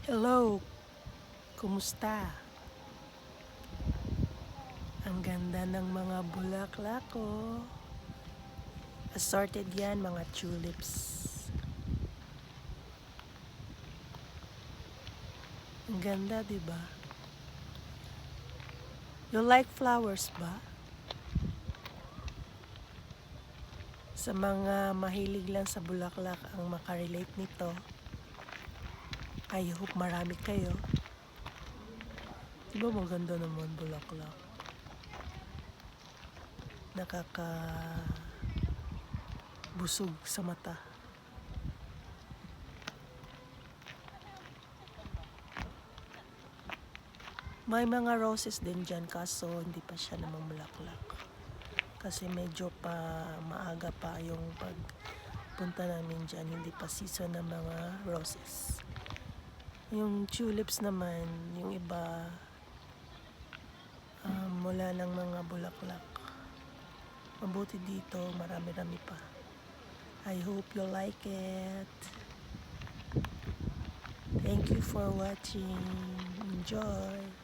Hello, kumusta? Ang ganda ng mga bulaklak ko. Assorted yan, mga tulips. Ang ganda, di ba? You like flowers ba? Sa mga mahilig lang sa bulaklak ang makarelate nito, I hope marami kayo. Di ba maganda naman bulaklak? Nakakabusog sa mata. May mga roses din dyan kaso hindi pa siya namumulaklak. Kasi medyo pa maaga pa yung pagpunta namin dyan. Hindi pa season ng mga roses. Yung tulips naman, yung iba mula ng mga bulaklak. Mabuti dito, marami-rami pa. I hope you like it. Thank you for watching. Enjoy!